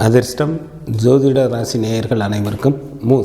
அதிர்ஷ்டம் ஜோதிட ராசி நேயர்கள் அனைவருக்கும்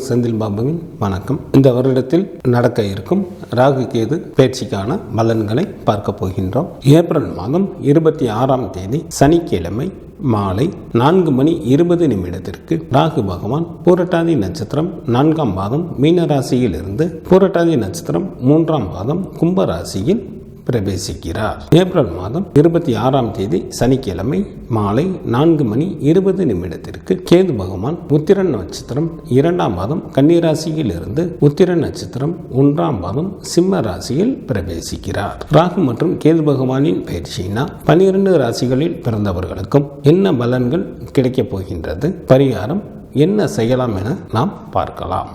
செந்தில் பாபுவின் வணக்கம். இந்த வருடத்தில் நடக்க இருக்கும் ராகு கேது பயிற்சிக்கான பலன்களை பார்க்க போகின்றோம். ஏப்ரல் மாதம் 26ஆம் தேதி சனிக்கிழமை மாலை 4:20 ராகு பகவான் பூரட்டாதி நட்சத்திரம் 4ஆம் பாதம் மீன ராசியில் இருந்து பூரட்டாதி நட்சத்திரம் 3ஆம் பாதம் கும்ப ராசியில் பிரவேசிக்கிறார். ஏப்ரல் மாதம் 26ஆம் தேதி சனிக்கிழமை மாலை 4:20 கேது பகவான் உத்திரன் நட்சத்திரம் 2ஆம் பாதம் கன்னிராசியில் இருந்து உத்திரன் நட்சத்திரம் 1ஆம் பாதம் சிம்ம ராசியில் பிரவேசிக்கிறார். ராகு மற்றும் கேது பகவானின் பயிற்சியினால் 12 ராசிகளில் பிறந்தவர்களுக்கும் என்ன பலன்கள் கிடைக்கப் போகின்றது, பரிகாரம் என்ன செய்யலாம் என நாம் பார்க்கலாம்.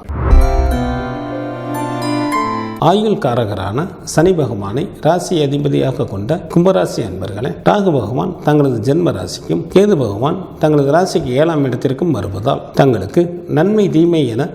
ஆயுள் காரகரான சனி பகவானை ராசி அதிபதியாக கொண்ட கும்பராசி அன்பர்களே, ராகு பகவான் தங்களது ஜென்ம ராசிக்கும் கேது பகவான் தங்களது ராசிக்கு 7ஆம் இடத்திற்கும் வருவதால் தங்களுக்கு நன்மை தீமை என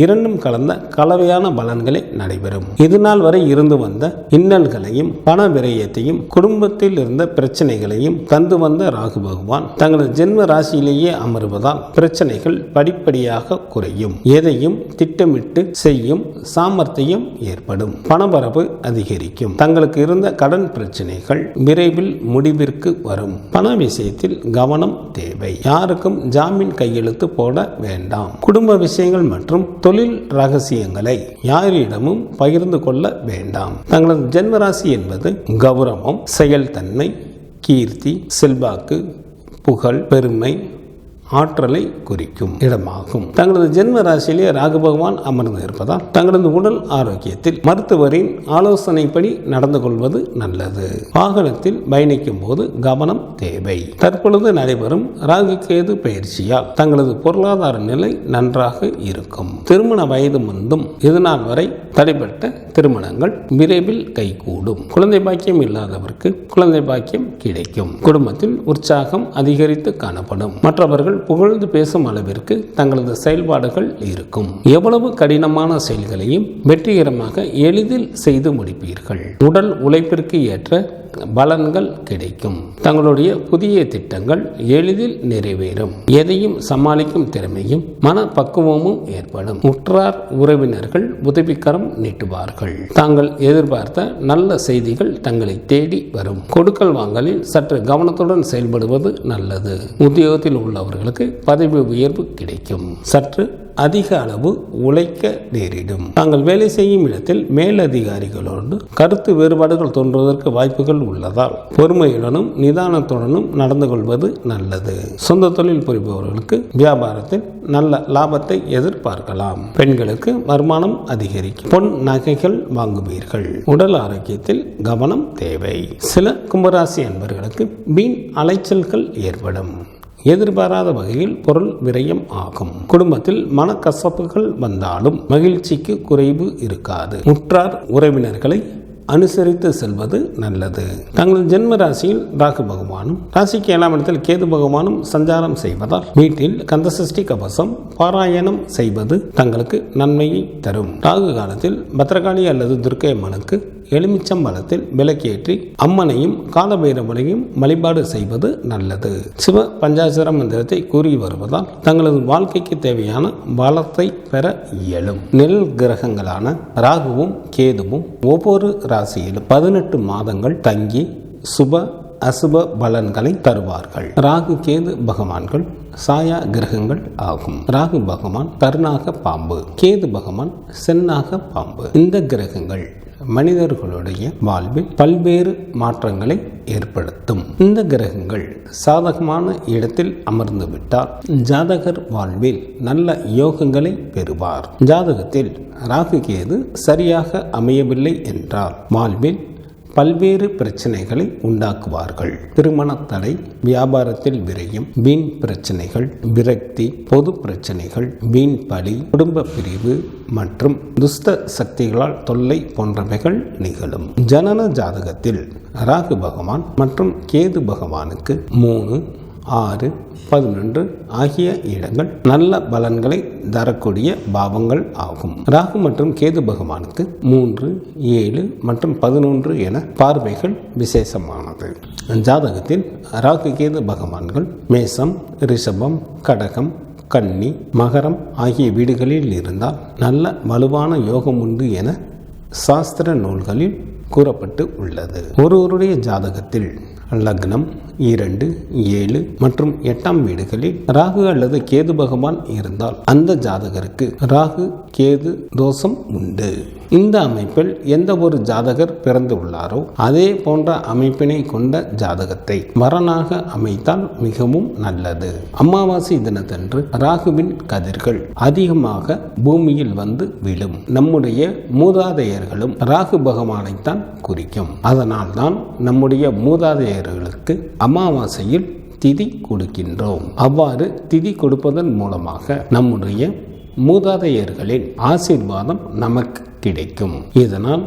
இரண்டும் கலந்த கலவையான பலன்களே நடைபெறும். இதுநாள் வரை இருந்து வந்த இன்னல்களையும் பண விரயத்தையும் குடும்பத்தில் இருந்த பிரச்சனைகளையும் தந்து வந்த ராகு பகவான் தங்களது ஜென்ம ராசியிலேயே அமர்வதால் பிரச்சனைகள் படிப்படியாக குறையும். எதையும் திட்டமிட்டு செய்யும் சாமர்த்தியம் ஏற்படும். பணவரவு அதிகரிக்கும். தங்களுக்கு இருந்த கடன் பிரச்சனைகள் விரைவில் முடிவிற்கு வரும். பண விஷயத்தில் கவனம் தேவை. யாருக்கும் ஜாமீன் கையெழுத்து போட வேண்டாம். குடும்ப விஷயங்கள் மற்றும் தொழில் ரகசியங்களை யாரிடமும் பகிர்ந்து கொள்ள வேண்டாம். தங்களது ஜென்மராசி என்பது கௌரவம், செயல்தன்மை, கீர்த்தி, செல்வாக்கு, புகழ், பெருமை, ஆற்றலை குறிக்கும் இடமாகும். தங்களது ஜென்ம ராசியிலே ராகு பகவான் அமர்ந்து இருப்பதால் தங்களது உடல் ஆரோக்கியத்தில் மருத்துவரின் ஆலோசனைப்படி நடந்து கொள்வது நல்லது. வாகனத்தில் பயணிக்கும் போது கவனம் தேவை. தற்பொழுது நடைபெறும் ராகு கேது பயிற்சியால் தங்களது பொருளாதார நிலை நன்றாக இருக்கும். திருமண வயது வந்தும் இதுநாள் வரை தடைப்பட்ட திருமணங்கள் விரைவில் கைகூடும். குழந்தை பாக்கியம் இல்லாதவருக்கு குழந்தை பாக்கியம் கிடைக்கும். குடும்பத்தில் உற்சாகம் அதிகரித்து காணப்படும். மற்றவர்கள் புகழ்ந்து பேசும் அளவிற்கு தங்களது செயல்பாடுகள் இருக்கும். எவ்வளவு கடினமான செயல்களையும் வெற்றிகரமாக எளிதில் செய்து முடிப்பீர்கள். உடல் உழைப்பிற்கு ஏற்ற பலன்கள் கிடைக்கும். தங்களுடைய புதிய திட்டங்கள் எளிதில் நிறைவேறும். எதையும் சமாளிக்கும் திறமையும் மன பக்குவமும் ஏற்படும். உற்றார் உறவினர்கள் உதவிக்கரம் நீட்டுவார்கள். தாங்கள் எதிர்பார்த்த நல்ல செய்திகள் தங்களை தேடி வரும். கொடுக்கல் வாங்கலில் சற்று கவனத்துடன் செயல்படுவது நல்லது. உத்தியோகத்தில் உள்ளவர்களுக்கு பதவி உயர்வு கிடைக்கும். சற்று அதிக அளவு உழைக்க நேரிடும். தாங்கள் வேலை செய்யும் இடத்தில் மேலதிகாரிகளோடு கருத்து வேறுபாடுகள் தோன்றுவதற்கு வாய்ப்புகள் உள்ளதால் பொறுமையுடனும் நிதானத்துடனும் நடந்து கொள்வது நல்லது. சொந்த தொழில் புரிபவர்களுக்கு வியாபாரத்தில் நல்ல லாபத்தை எதிர்பார்க்கலாம். பெண்களுக்கு வருமானம் அதிகரிக்கும். பொன் நகைகள் வாங்குவீர்கள். உடல் ஆரோக்கியத்தில் கவனம் தேவை. சில கும்பராசி அன்பர்களுக்கு வீண் அலைச்சல்கள் ஏற்படும். எதிர்பாராத வகையில் பொருள் விரயம் ஆகும். குடும்பத்தில் மனக்கசப்புகள் வந்தாலும் மகிழ்ச்சிக்கு குறைவு இருக்காது. உற்றார் உறவினர்களை அனுசரித்து செல்வது நல்லது. தங்கள் ஜென்ம ராசியில் ராகு பகவானும் ராசிக்கு 7ஆம் இடத்தில் கேது பகவானும் சஞ்சாரம் செய்வதால் வீட்டில் கந்தசஷ்டி கவசம் பாராயணம் செய்வது தங்களுக்கு நன்மையை தரும். ராகு காலத்தில் பத்ரகாளி அல்லது துர்க்கை அம்மனுக்கு எலுமிச்சம்பழத்தில் விளக்கேற்றி அம்மனையும் காலபைரவனையும் வழிபாடு செய்வது நல்லது. சிவ பஞ்சாட்சர மந்திரத்தை கூறி வருவதால் தங்களது வாழ்க்கைக்கு தேவையான பலத்தை பெற இயலும். நெல் கிரகங்களான ராகுவும் கேதுவும் ஒவ்வொரு ராசியிலும் 18 மாதங்கள் தங்கி சுப அசுப பலன்களை தருவார்கள். ராகு கேது பகவான்கள் சாயா கிரகங்கள் ஆகும். ராகு பகவான் கருணாக பாம்பு, கேது பகவான் சென்னாக பாம்பு. இந்த கிரகங்கள் மனிதர்களுடைய வாழ்வில் பல்வேறு மாற்றங்களை ஏற்படுத்தும். இந்த கிரகங்கள் சாதகமான இடத்தில் அமர்ந்துவிட்டால் ஜாதகர் வாழ்வில் நல்ல யோகங்களை பெறுவார். ஜாதகத்தில் ராகு கேது சரியாக அமையவில்லை என்றால் வாழ்வில் பல்வேறு பிரச்சனைகளை உண்டாக்குவார்கள். திருமண தடை, வியாபாரத்தில் விரயம், வீண் பிரச்சனைகள், விரக்தி, பொது பிரச்சனைகள், வீண் பழி, குடும்ப பிரிவு மற்றும் துஷ்ட சக்திகளால் தொல்லை போன்றவைகள் நிகழும். ஜனன ஜாதகத்தில் ராகு பகவான் மற்றும் கேது பகவானுக்கு 3, 6, 11 ஆகிய இடங்கள் நல்ல பலன்களை தரக்கூடிய பாவங்கள் ஆகும். ராகு மற்றும் கேது பகவானுக்கு 3, 7 மற்றும் 11 என பார்வைகள் விசேஷமானது. ஜாதகத்தில் ராகு கேது பகவான்கள் மேசம், ரிஷபம், கடகம், கன்னி, மகரம் ஆகிய வீடுகளில் இருந்தால் நல்ல வலுவான யோகம் உண்டு என சாஸ்திர நூல்களில் கூறப்பட்டு உள்ளது. ஒருவருடைய ஜாதகத்தில் லக்னம் 2, 7 மற்றும் 8ஆம் வீடுகளில் ராகு அல்லது கேது பகவான் இருந்தால் அந்த ஜாதகருக்கு ராகு கேது தோஷம் உண்டு. இந்த அமைப்பில் எந்த ஒரு ஜாதகர் பிறந்து உள்ளாரோ அதே போன்ற அமைப்பினை கொண்ட ஜாதகத்தை வரனாக அமைத்தால் மிகவும் நல்லது. அமாவாசை தினத்தன்று ராகுவின் கதிர்கள் அதிகமாக பூமியில் வந்து விழும். நம்முடைய மூதாதையர்களும் ராகு பகவானைத்தான் குறிக்கும். அதனால்தான் நம்முடைய மூதாதையர்களுக்கு அமாவாசையில் திதி கொடுக்கின்றோம். அவ்வாறு திதி கொடுப்பதன் மூலமாக நம்முடைய மூதாதையர்களின் ஆசீர்வாதம் நமக்கு கிடைக்கும். இதனால்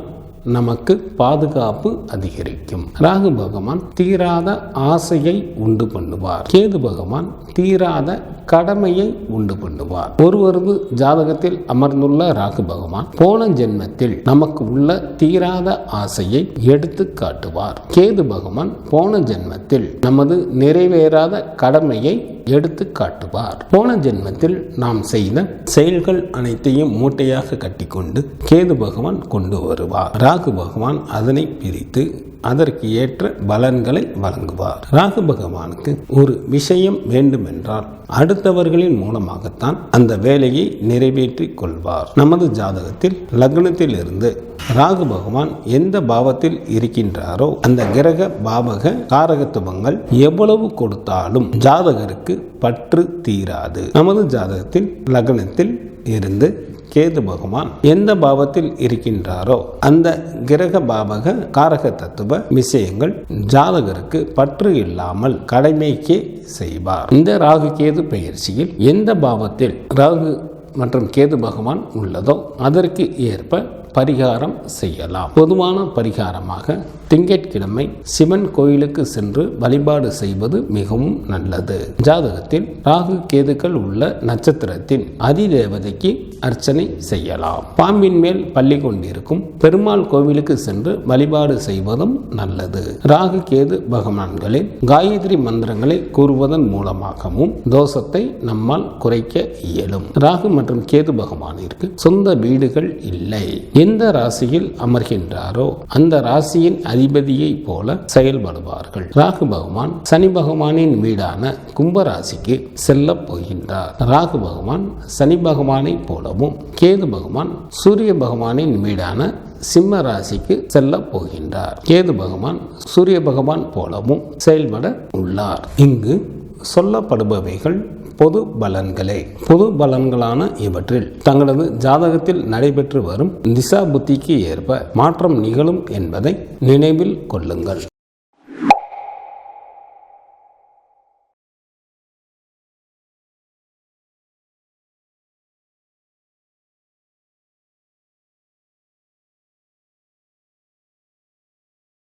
நமக்கு பாதுகாப்பு அதிகரிக்கும். ராகு பகவான் தீராத ஆசையை உண்டு பண்ணுவார். கேது பகவான் தீராத கடமையை உண்டு பண்ணுவார். ஒருவரது ஜாதகத்தில் அமர்ந்துள்ள ராகு பகவான் போன ஜென்மத்தில் நமக்கு உள்ள தீராத ஆசையை எடுத்து காட்டுவார். கேது பகவான் போன ஜென்மத்தில் நமது நிறைவேறாத கடமையை எடுத்து காட்டுவார். போன ஜென்மத்தில் நாம் செய்த செயல்கள் அனைத்தையும் மூட்டையாக கட்டிக்கொண்டு கேது பகவான் கொண்டு வருவார். ராகு பகவான் அதனை பிரித்து அதற்கு ஏற்ற பலன்களை வழங்குவார். ராகு பகவானுக்கு ஒரு விஷயம் வேண்டுமென்றால் அடுத்தவர்களின் மூலமாகத்தான் அந்த வேலையை நிறைவேற்றிக் கொள்வார். நமது ஜாதகத்தில் லக்னத்தில் இருந்து ராகு பகவான் எந்த பாவத்தில் இருக்கின்றாரோ அந்த கிரக பாவக காரகத்துவங்கள் எவ்வளவு கொடுத்தாலும் ஜாதகருக்கு பற்று தீராது. நமது ஜாதகத்தில் லக்னத்தில் இருந்து கேது பகவான் எந்த பாவத்தில் இருக்கின்றாரோ அந்த கிரக பாவக காரக தத்துவ விஷயங்கள் ஜாதகருக்கு பற்று இல்லாமல் கடமைக்கே செய்வார். இந்த ராகு கேது பெயர்ச்சியில் எந்த பாவத்தில் ராகு மற்றும் கேது பகவான் உள்ளதோ அதற்கு ஏற்ப பரிகாரம் செய்யலாம். பொதுவான பரிகாரமாக திங்கட்கிழமை சிவன் கோயிலுக்கு சென்று வழிபாடு செய்வது மிகவும் நல்லது. ஜாதகத்தில் ராகு கேதுக்கள் உள்ள நட்சத்திரத்தின் அதிதேவதைக்கு அர்ச்சனை செய்யலாம். பாம்பின் மேல் பள்ளி கொண்டிருக்கும் பெருமாள் கோவிலுக்கு சென்று வழிபாடு செய்வதும் நல்லது. ராகு கேது பகவான்களின் காயத்ரி மந்திரங்களை கூறுவதன் மூலமாகவும் தோஷத்தை நம்மால் குறைக்க இயலும். ராகு மற்றும் கேது பகவானிற்கு சொந்த வீடுகள் இல்லை. எந்த ராசியில் அமர்கின்றாரோ அந்த ராசியின் அதிபதியை போல செயல்படுவார்கள். ராகு பகவான் சனி பகவானின் வீடான கும்பராசிக்கு செல்ல போகின்றார். ராகு பகவான் சனி பகவானை போலவும் கேது பகவான் சூரிய பகவானின் வீடான சிம்ம ராசிக்கு செல்ல போகின்றார். கேது பகவான் சூரிய பகவான் போலவும் செயல்பட உள்ளார். இங்கு சொல்லப்படுபவைகள் பொது பலன்களே. பொது பலன்களான இவற்றில் தங்களது ஜாதகத்தில் நடைபெற்று வரும் திசா புத்திக்கு ஏற்ப மாற்றம் நிகழும் என்பதை நினைவில் கொள்ளுங்கள்.